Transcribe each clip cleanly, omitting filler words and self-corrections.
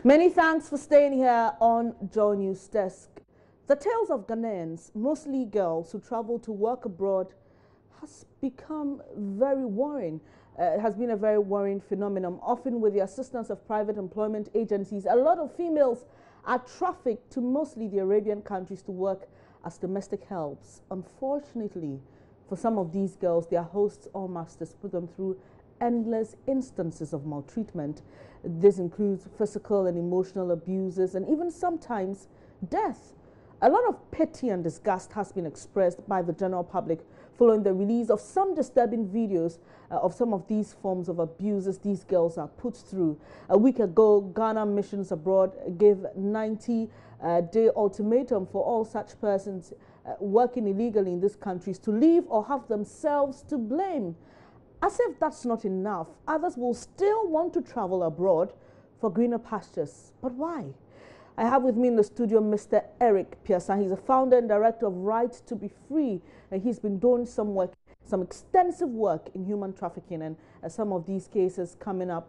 Many thanks for staying here on JoyNews desk. The tales of Ghanaians, mostly girls who travel to work abroad, has become very worrying. It has been a very worrying phenomenon. Often with the assistance of private employment agencies, a lot of females are trafficked to mostly the Arabian countries to work as domestic helps. Unfortunately, for some of these girls, their hosts or masters put them through endless instances of maltreatment. This includes physical and emotional abuses and even sometimes death. A lot of pity and disgust has been expressed by the general public following the release of some disturbing videos of some of these forms of abuses these girls are put through. A week ago, Ghana Missions Abroad gave 90-day ultimatum for all such persons working illegally in these countries to leave or have themselves to blame. As if that's not enough, others will still want to travel abroad for greener pastures. But why? I have with me in the studio Mr. Eric Pearson. He's a founder and director of Right to Be Free, and he's been doing some extensive work in human trafficking, and some of these cases coming up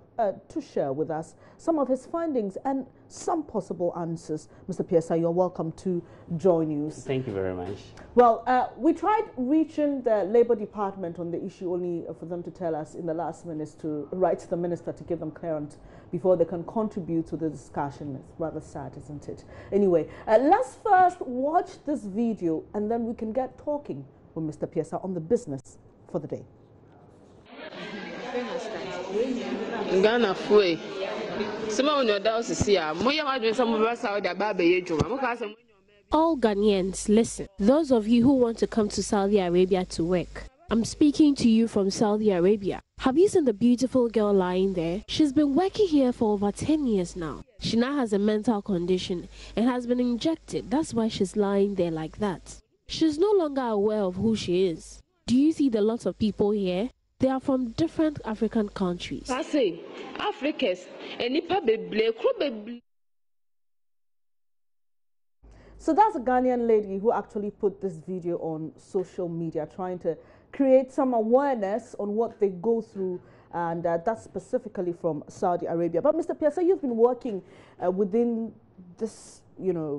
to share with us some of his findings and some possible answers. Mr. Pearson, you're welcome to JoyNews. Thank you very much. Well, we tried reaching the Labour Department on the issue only for them to tell us in the last minutes to write to the minister to give them clearance before they can contribute to the discussion. It's rather sad, isn't it? Anyway, let's first watch this video and then we can get talking with Mr. Pearson on the business for the day. Ghana free. All Ghanaians, listen. Those of you who want to come to Saudi Arabia to work, I'm speaking to you from Saudi Arabia. Have you seen the beautiful girl lying there? She's been working here for over 10 years now. She now has a mental condition and has been injected. That's why she's lying there like that. She's no longer aware of who she is. Do you see the lots of people here? They are from different African countries. I say, Africans, So that's a Ghanaian lady who actually put this video on social media, trying to create some awareness on what they go through, and that's specifically from Saudi Arabia. But Mr. Pearson, you've been working within this,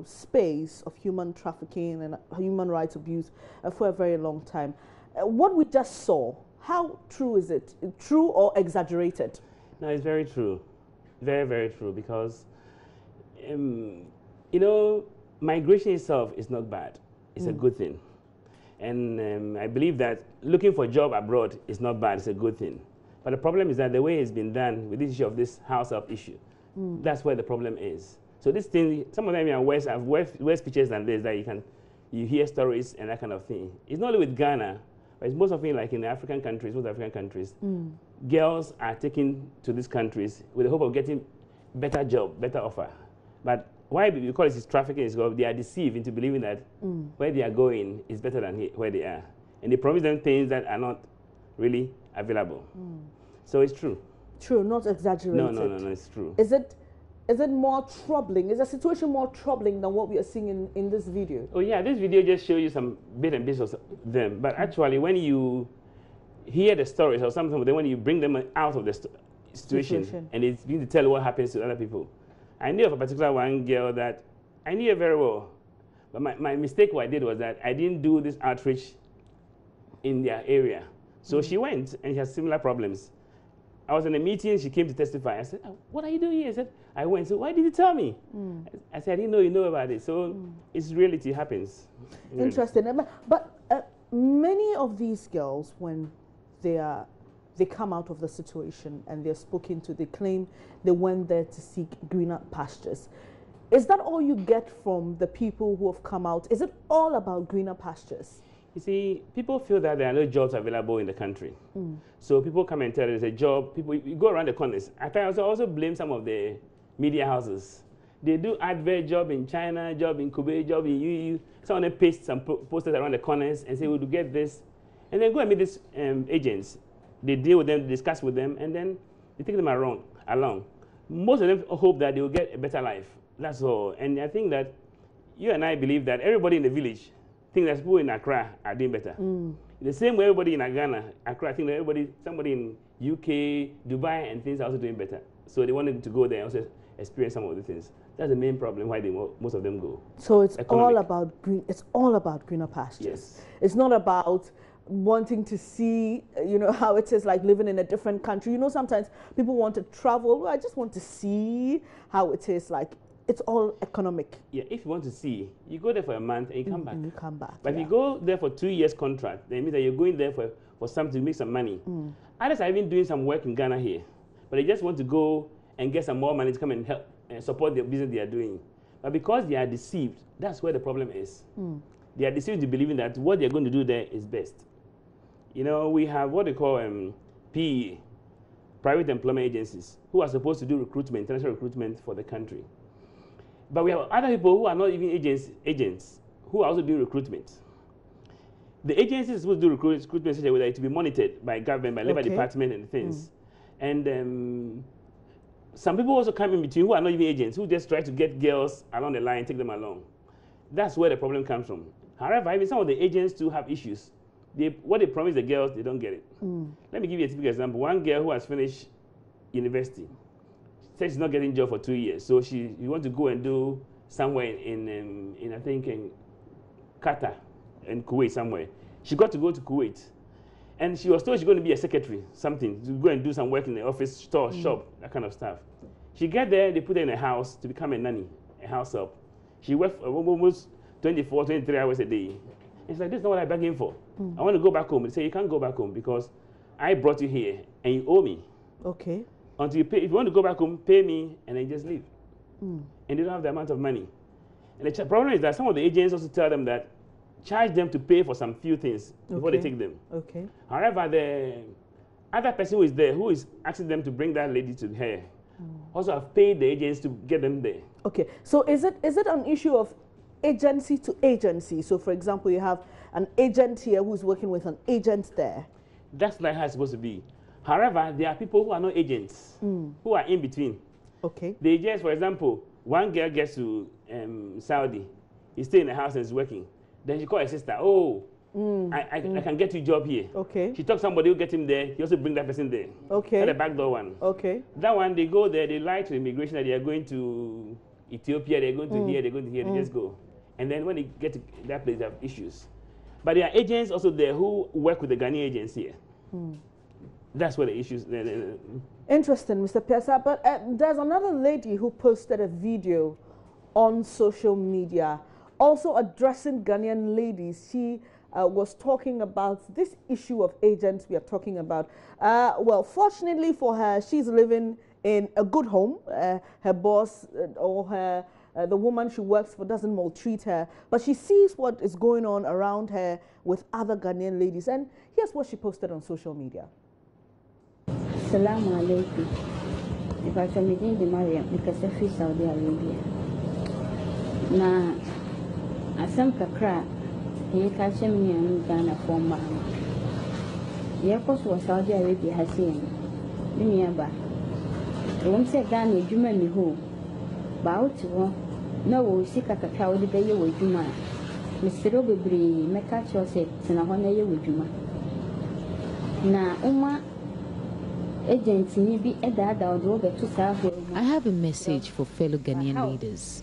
space of human trafficking and human rights abuse for a very long time. What we just saw, how true is it? True or exaggerated? No, it's very true. Very, very true, because, migration itself is not bad. It's a good thing. And I believe that looking for a job abroad is not bad. It's a good thing. But the problem is that the way it's been done with this issue of this house help issue, that's where the problem is. So this thing, some of them are worse pictures than this, that you hear stories and that kind of thing. It's not only with Ghana, but it's most often like in the African countries, most African countries. Girls are taken to these countries with the hope of getting better job, better offer. But why we call it trafficking is because they are deceived into believing that where they are going is better than where they are. And they promise them things that are not really available. So it's true. True, not exaggerated. No, it's true. Is it more troubling? Is the situation more troubling than what we are seeing in this video? Oh yeah, this video just shows you some bit and bits of them. But actually, when you hear the stories or something, then when you bring them out of the situation and it's being to tell what happens to other people. I knew of a particular one girl that I knew her very well. But my mistake what I did was that I didn't do this outreach in their area. So she went and she has similar problems. I was in a meeting, she came to testify. I said, what are you doing here? I said, I went. So why did you tell me? I said, I didn't know you know about it. So it's reality, it happens. Interesting. But many of these girls, when they come out of the situation and they're spoken to, they claim they went there to seek greener pastures. Is that all you get from the people who have come out? Is it all about greener pastures? You see, people feel that there are no jobs available in the country. So people come and tell there's a job. You go around the corners. I also blame some of the media houses. They do advert job in China, job in Kuwait, job in UAE. Some of them paste some posters around the corners and say, we'll get this. And then go and meet these agents. They deal with them, discuss with them, and then they take them along. Most of them hope that they will get a better life. That's all. And I think that you and I believe that everybody in the village thinks that people in Accra are doing better. The same way everybody in Ghana, Accra, I think that somebody in UK, Dubai, and things are also doing better. So they wanted to go there and also experience some of the things. That's the main problem why most of them go. So it's Economic. all about green. It's all about greener pastures. Yes. It's not about wanting to see, how it is like living in a different country. Sometimes people want to travel. I just want to see how it is like. It's all economic. Yeah, if you want to see, you go there for a month and you come back. And you come back. But if you go there for 2 years contract, then it means that you're going there for something to make some money. Others are even doing some work in Ghana here, but they just want to go and get some more money to come and help and support the business they are doing. But because they are deceived, that's where the problem is. They are deceived into believing that what they're going to do there is best. We have what they call PE, private employment agencies, who are supposed to do recruitment, international recruitment for the country. But we have other people who are not even agents who are also doing recruitment. The agency is supposed to do recruitment in such a way that it to be monitored by government, by labor department and things. And some people also come in between who are not even agents, who just try to get girls along the line, take them along. That's where the problem comes from. However, even some of the agents too have issues. What they promise the girls, they don't get it. Let me give you a typical example. One girl who has finished university said she's not getting a job for 2 years, so she want to go and do somewhere in I think in Qatar and Kuwait somewhere. She got to go to Kuwait, and she was told she's going to be a secretary, something to go and do some work in the office, store, shop, that kind of stuff. She get there, they put her in a house to become a nanny, a house help. She worked almost 24, 23 hours a day. And she's like, this is not what I begging for. I want to go back home. They say, you can't go back home because I brought you here and you owe me. Okay. Until you pay, if you want to go back home, pay me and then just leave. And they don't have the amount of money. And the problem is that some of the agents also tell them that charge them to pay for some few things before they take them. Okay. However, the other person who is there, who is asking them to bring that lady to her, also have paid the agents to get them there. Okay. So is it an issue of agency to agency? So for example, you have an agent here who's working with an agent there. That's not how it's supposed to be. However, there are people who are not agents, who are in between. Okay. The agents, for example, one girl gets to Saudi, he stays in the house and is working. Then she calls her sister, I can get you a job here. Okay. She talks to somebody who get him there, he also bring that person there. Okay. That's the backdoor one. Okay. That one, they go there, they lie to immigration that they are going to Ethiopia, they're going to here, they're going to here, they just go. And then when they get to that place, they have issues. But there are agents also there who work with the Ghanaian agents here. That's where the issues. Interesting, Mr. Piasa. But there's another lady who posted a video on social media, also addressing Ghanaian ladies. She was talking about this issue of agents we are talking about. Well, fortunately for her, she's living in a good home. Her boss or the woman she works for doesn't maltreat her, but she sees what is going on around her with other Ghanaian ladies. And here's what she posted on social media. Assalamu alaikum. If I can begin the Myron, because I feel Saudi Arabia. Na asam kakra, he catch me in Ghana for man. The airport was Saudi Arabia has seen. Nimiaba. I won't say Ghana, you may be home. Bout to no, we seek a cacao the day with Juma. Mr. Robibri, make catch your set, and I want to with Juma. Na Uma. I have a message for fellow Ghanaian leaders.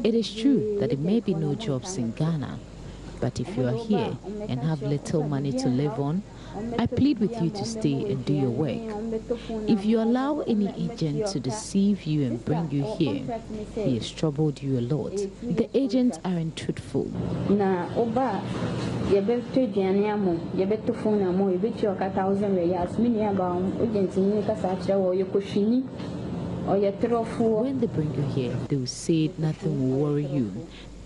It is true that there may be no jobs in Ghana, but if you are here and have little money to live on, I plead with you to stay and do your work. If you allow any agent to deceive you and bring you here, he has troubled you a lot. The agents aren't truthful. When they bring you here, they will say nothing will worry you.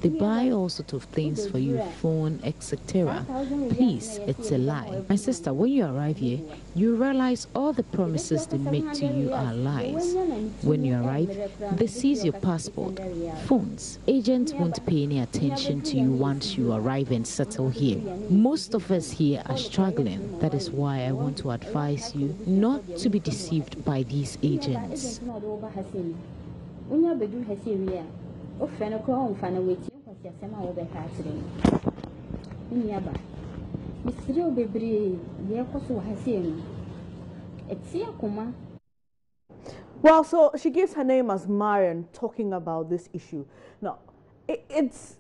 They buy all sorts of things for you, phone, etc. Please, it's a lie. My sister, when you arrive here, you realize all the promises they make to you are lies. When you arrive, they seize your passport, phones. Agents won't pay any attention to you once you arrive and settle here. Most of us here are struggling. That is why I want to advise you not to be deceived by these agents. Well, so she gives her name as Myron, talking about this issue. Now, it's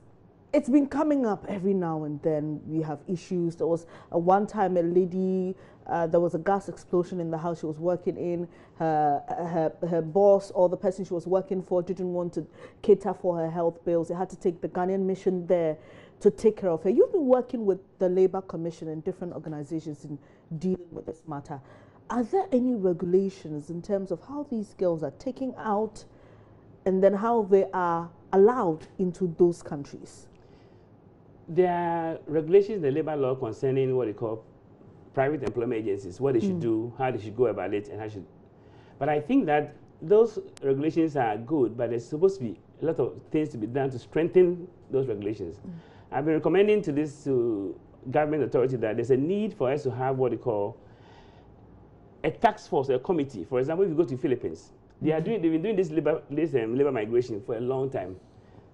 been coming up every now and then. We have issues. There was one time a lady, there was a gas explosion in the house she was working in. Her boss or the person she was working for didn't want to cater for her health bills. They had to take the Ghanaian mission there to take care of her. You've been working with the Labour Commission and different organizations in dealing with this matter. Are there any regulations in terms of how these girls are taken out and then how they are allowed into those countries? There are regulations in the labor law concerning what they call private employment agencies, what they should do, how they should go about it, and how should. But I think that those regulations are good, but there's supposed to be a lot of things to be done to strengthen those regulations. I've been recommending to government authority that there's a need for us to have what they call a task force, a committee. For example, if you go to the Philippines, they've been doing this labor migration for a long time.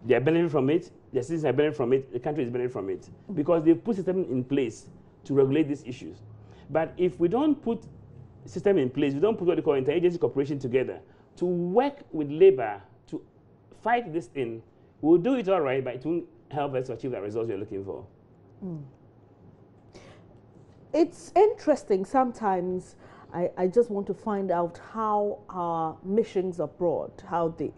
They are benefiting from it, the citizens are benefiting from it, the country is benefiting from it, because they've put systems in place to regulate these issues. But if we don't put system in place, we don't put what they call interagency cooperation together to work with labor to fight this thing, we'll do it all right, but it won't help us to achieve the results we're looking for. It's interesting sometimes. I just want to find out how our missions abroad, how they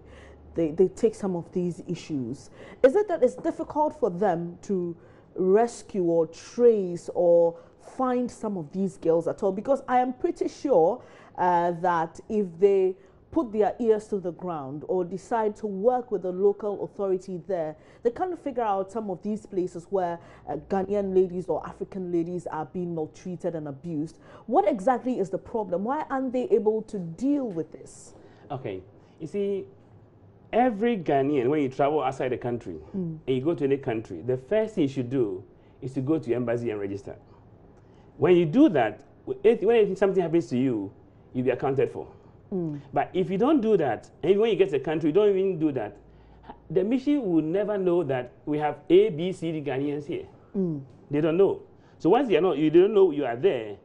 take some of these issues. Is it that it's difficult for them to rescue or trace or find some of these girls at all? Because I am pretty sure that if they put their ears to the ground or decide to work with the local authority there, they can figure out some of these places where Ghanaian ladies or African ladies are being maltreated and abused. What exactly is the problem? Why aren't they able to deal with this? Okay, you see, every Ghanaian, when you travel outside the country and you go to any country, the first thing you should do is to go to your embassy and register. When you do that, when something happens to you, you'll be accounted for. But if you don't do that, and when you get to the country, you don't even do that, the mission will never know that we have A, B, C, D Ghanaians here. They don't know. So once you don't know you are there,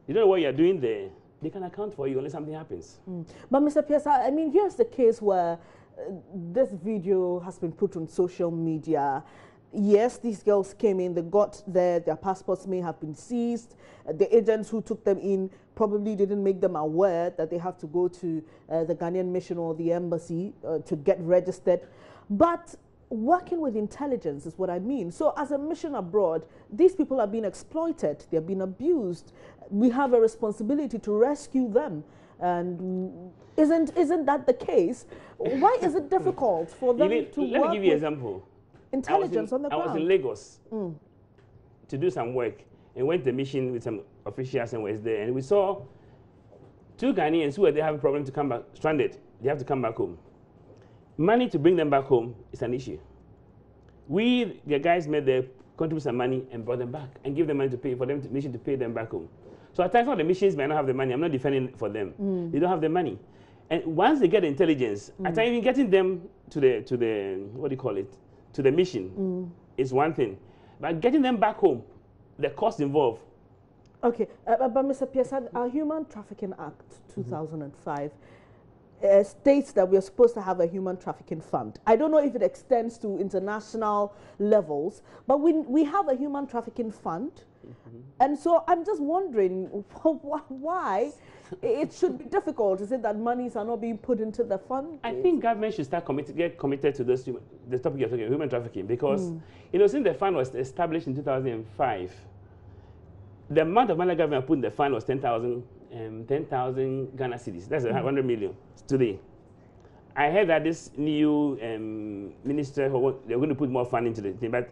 you don't know what you are doing there, they can account for you unless something happens. But Mr. Pierce, I mean, here's the case where this video has been put on social media. Yes, these girls came in, they got there, their passports may have been seized. The agents who took them in probably didn't make them aware that they have to go to the Ghanaian mission or the embassy to get registered. But working with intelligence is what I mean. So as a mission abroad, these people are being exploited, they're being abused. We have a responsibility to rescue them. And isn't that the case? Why is it difficult for them to work? Let me give you an example. Intelligence on the ground. I was in Lagos to do some work and went to the mission with some officials and was there. And we saw two Ghanaians who were there having a problem to come back, stranded. They have to come back home. Money to bring them back home is an issue. We, the guys, made them contribute some money and brought them back and give them money to pay for them, the mission to pay them back home. So at times, the missions may not have the money. I'm not defending for them. They don't have the money. And once they get the intelligence, at times even getting them to the what do you call it, to the mission is one thing. But getting them back home, the cost involved. Okay, but Mr. Pierce, our Human Trafficking Act 2005 states that we are supposed to have a human trafficking fund. I don't know if it extends to international levels, but we have a human trafficking fund. And so I'm just wondering why it should be difficult. Is it that monies are not being put into the fund? I think government should get committed to this, the topic you're talking about, human trafficking, because since the fund was established in 2005, the amount of money government put in the fund was 10,000 Ghana cedis. That's 100 million today. I heard that this new minister, they're going to put more funding into the thing, but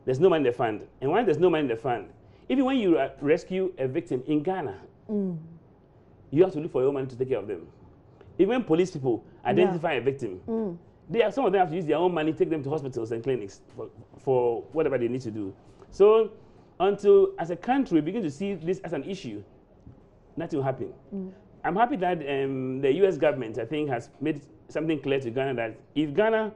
there's no money in the fund. And when there's no money in the fund, even when you rescue a victim in Ghana, you have to look for your own money to take care of them. Even police people identify a victim. Some of them have to use their own money, take them to hospitals and clinics for whatever they need to do. So until, as a country, we begin to see this as an issue, nothing will happen. I'm happy that the US government, I think, has made something clear to Ghana that if Ghana,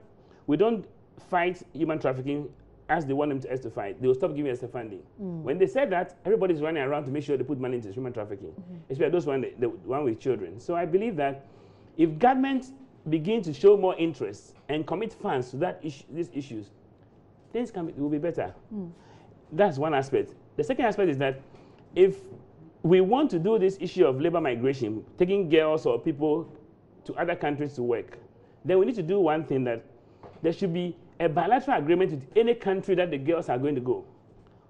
we don't fight human trafficking as they want us to fight, they will stop giving us the funding. When they said that, everybody's running around to make sure they put money into human trafficking, especially those the one with children. So I believe that If government begin to show more interest and commit funds to these issues, things will be better. That's one aspect. The second aspect is that if we want to do this issue of labor migration, taking girls or people to other countries to work, then we need to do one thing, that there should be a bilateral agreement with any country that the girls are going to go.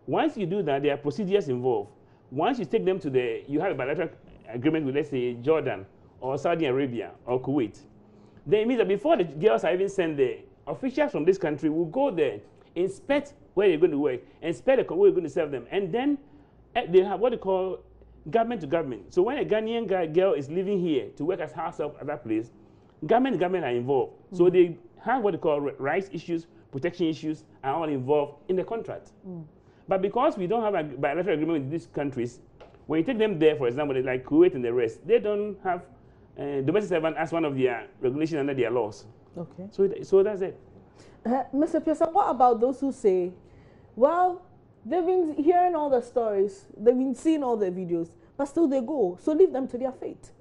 Once you do that, there are procedures involved. Once you take them to you have a bilateral agreement with, let's say, Jordan or Saudi Arabia or Kuwait, then it means that before the girls are even sent there, officials from this country will go there, inspect where they're going to work, inspect where you're going to serve them, and then they have what they call government to government. So when a Ghanaian girl is living here to work as house help at that place, government are involved. So they have what they call rights issues, protection issues are all involved in the contract. But because we don't have a bilateral agreement with these countries, when you take them there, for example, like Kuwait and the rest, they don't have domestic servant as one of their regulations under their laws. Okay. So that's it. Mr. Pearson, what about those who say, well, they've been hearing all the stories, they've been seeing all the videos, but still they go, so leave them to their fate?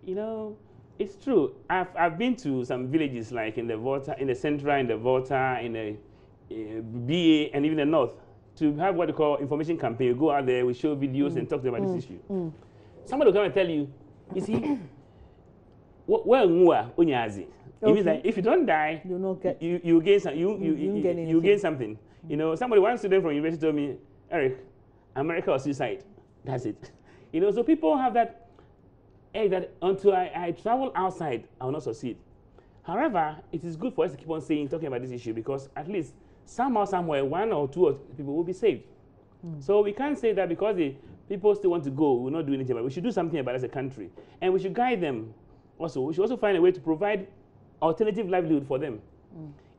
You know, it's true. I've been to some villages like in the Volta, in the Central, in the Volta, in the BA, and even the North, to have what they call information campaign. You go out there, we show videos and talk to them about this issue. Somebody will come and tell you, you see, well, it means that if you don't die, you gain some, you gain something. You know, one student from university told me, Eric, America or suicide. That's it. You know, so people have that, hey, that until I travel outside, I will not succeed. However, it is good for us to keep on talking about this issue, because at least somehow, somewhere, one or two people will be saved. So we can't say that because the people still want to go, we will not do anything about it. We should do something about it as a country. And we should guide them also. We should also find a way to provide alternative livelihood for them.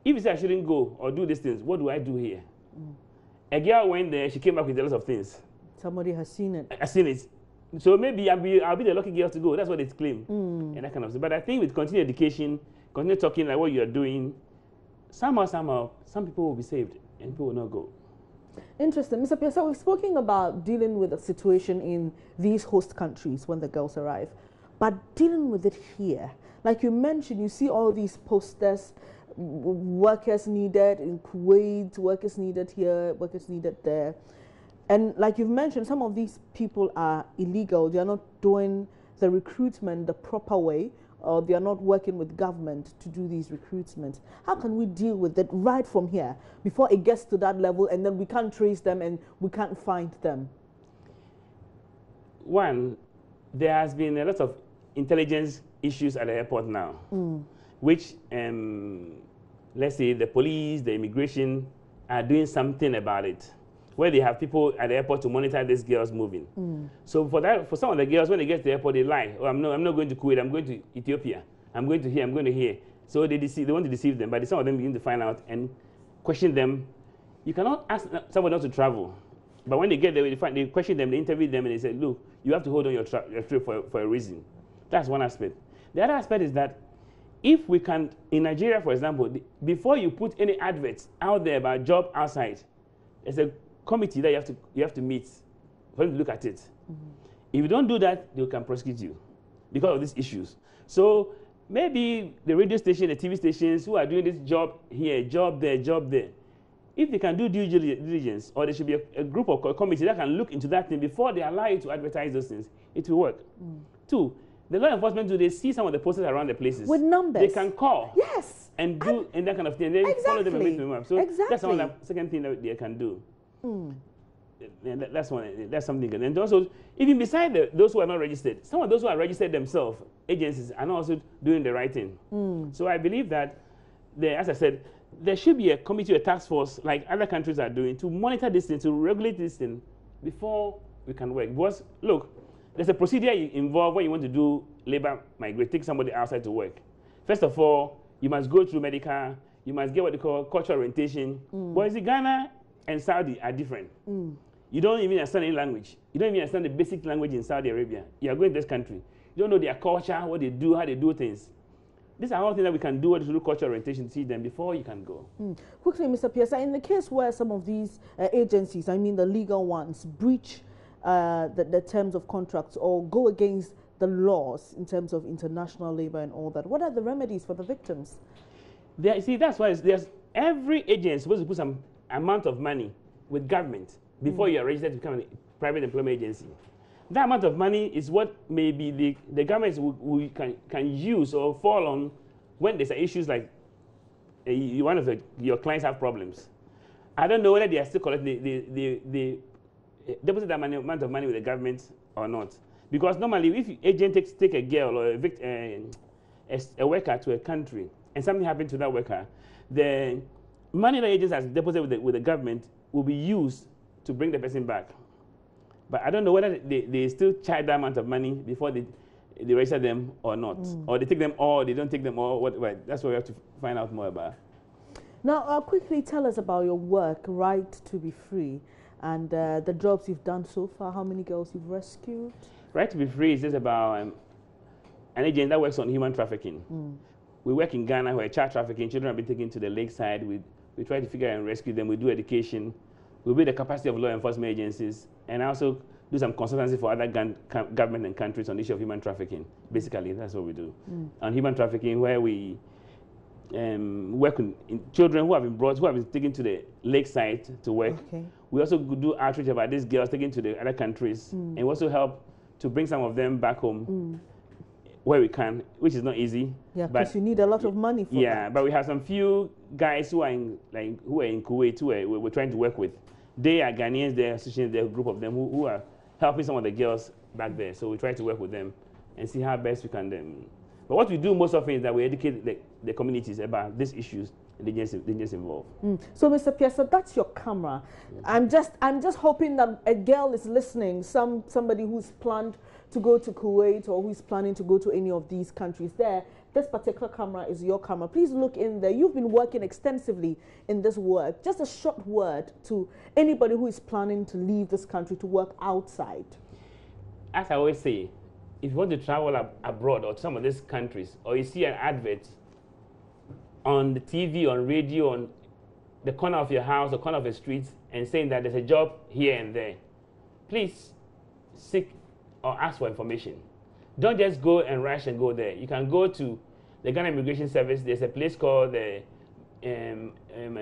If you say I shouldn't go or do these things, what do I do here? A girl went there, she came back with a lot of things. Somebody has seen it. I've seen it. So maybe I'll be the lucky girl to go. That's what they claim. And that kind of stuff. But I think with continued education, continue talking like what you're doing, somehow, some people will be saved and people will not go. Interesting. Mr. Pearson, we've spoken about dealing with the situation in these host countries when the girls arrive, but dealing with it here. Like you mentioned, you see all these posters, workers needed in Kuwait, workers needed here, workers needed there. And like you've mentioned, some of these people are illegal. They are not doing the recruitment the proper way, or they are not working with government to do these recruitments. How can we deal with it right from here before it gets to that level and then we can't trace them and we can't find them? One, there has been a lot of intelligence issues at the airport now, which, let's say, the police, the immigration are doing something about it, where they have people at the airport to monitor these girls moving. So for some of the girls, when they get to the airport, they lie. Oh, I'm not going to Kuwait, I'm going to Ethiopia. I'm going to here, I'm going to here. So they want to deceive them, but some of them begin to find out and question them. You cannot ask someone not to travel. But when they get there, they question them, they interview them, and they say, look, you have to hold on your trip for a reason. That's one aspect. The other aspect is that if we can, in Nigeria, for example, before you put any adverts out there about job outside, there's a committee that you have to meet for them to look at it. If you don't do that, they can prosecute you because of these issues. So maybe the radio station, the TV stations who are doing this job here, job there, if they can do due diligence, or there should be a group or a committee that can look into that thing before they allow you to advertise those things, it will work. Two, the law enforcement, do they see some of the posters around the places? With numbers. They can call. Yes. And do and that kind of thing. And then follow them and make them up. So that's one second thing that they can do. And that's one. That's something. And also, even beside those who are not registered, some of those who are registered themselves, agencies, are not also doing the right thing. So I believe that, as I said, there should be a committee, a task force, like other countries are doing, to monitor this thing, to regulate this thing before we can work. Because look, there's a procedure involved when you want to do labor migrate, take somebody outside to work. First of all, you must go through medical, you must get what they call cultural orientation. But you see, Ghana and Saudi are different. You don't even understand any language. You don't even understand the basic language in Saudi Arabia. You are going to this country. You don't know their culture, what they do, how they do things. These are all things that we can do through cultural orientation to see them before you can go. Quickly, Mr. Pearson, in the case where some of these agencies, I mean the legal ones, breach the terms of contracts or go against the laws in terms of international labor and all that? What are the remedies for the victims? See, that's why there's every agent is supposed to put some amount of money with government before you are registered to become a private employment agency. That amount of money is what maybe the government can use or fall on when there's issues like one of your clients have problems. I don't know whether they are still collecting the deposit that amount of money with the government or not. Because normally, if agent take a girl or a worker to a country and something happened to that worker, the money that agents has deposited with the government will be used to bring the person back. But I don't know whether they still charge that amount of money before they register them or not. Or they take them all, they don't take them all. That's what we have to find out more about. Now, quickly tell us about your work, Right to be Free, and the jobs you've done so far, how many girls you've rescued? Right to be Free is just about an agent that works on human trafficking. We work in Ghana where child trafficking, children have been taken to the lakeside. We try to figure out and rescue them. We do education. We build the capacity of law enforcement agencies, and also do some consultancy for other government and countries on the issue of human trafficking. Basically, that's what we do. On human trafficking, where we work in children who have been taken to the lakeside to work. Okay. We also do outreach about these girls taken to the other countries, and we also help to bring some of them back home where we can, which is not easy. Yeah, because you need a lot of money for that. Yeah, but we have some few guys who are in Kuwait who we're trying to work with. They are Ghanaians, they're associated, they're a group of them who are helping some of the girls back there. So we try to work with them and see how best we can. But what we do most often is that we educate the communities about these issues and the agents involved. So, Mr. Piesa, that's your camera. Yeah. I'm just hoping that a girl is listening, somebody who's planned to go to Kuwait or who's planning to go to any of these countries there. This particular camera is your camera. Please look in there. You've been working extensively in this work. Just a short word to anybody who is planning to leave this country to work outside. As I always say, if you want to travel abroad or to some of these countries, or you see an advert on the TV, on radio, on the corner of your house or corner of the street, and saying that there's a job here and there, please seek or ask for information. Don't just go and rush and go there. You can go to the Ghana Immigration Service. There's a place called the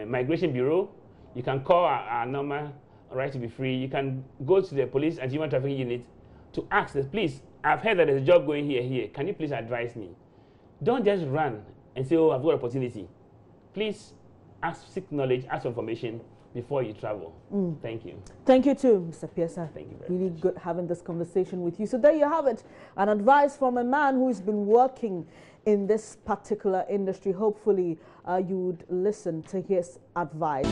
Migration Bureau. You can call our number, Right to be Free. You can go to the Police and Human Trafficking Unit to ask them, please, I've heard that there's a job going here. Can you please advise me? Don't just run and say, oh, I've got an opportunity. Please seek knowledge, ask for information before you travel. Thank you. Thank you too, Mr. Piesa. Thank you very much. Really good having this conversation with you. So there you have it, an advice from a man who's been working in this particular industry. Hopefully you would listen to his advice.